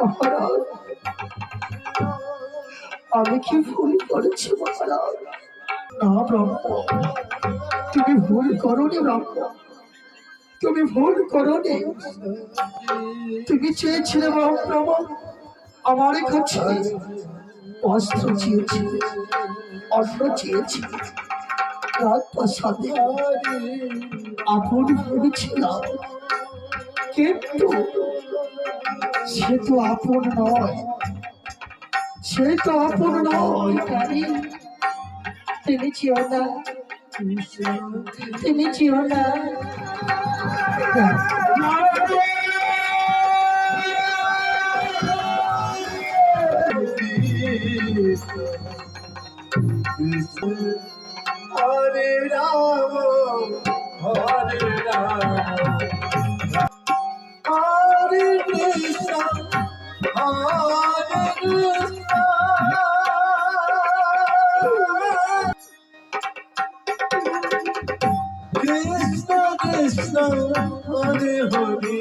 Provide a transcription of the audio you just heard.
মহারাজ, আমি কি ভুল করেছি মহারাজ? না ব্রহ্ম, তুমি ভুল করোনি ব্রহ্ম, তুমি ভুল করোনি। তুমি চেয়েছিলে ব্রহ্ম আমার কাছে অস্ত্র চেয়েছিলে, অন্ন চেয়েছিলে, রাজপ্রাসাদে আপন ভেবেছিলাম, কিন্তু সে তো আপন নয়, সে তো আপন নয়। তাই তুমি চেও না, তুমি চেও না। হরে রাম হরে রাম হরে কৃষ্ণ হরে কৃষ্ণ কৃষ্ণ কৃষ্ণ হরে হরে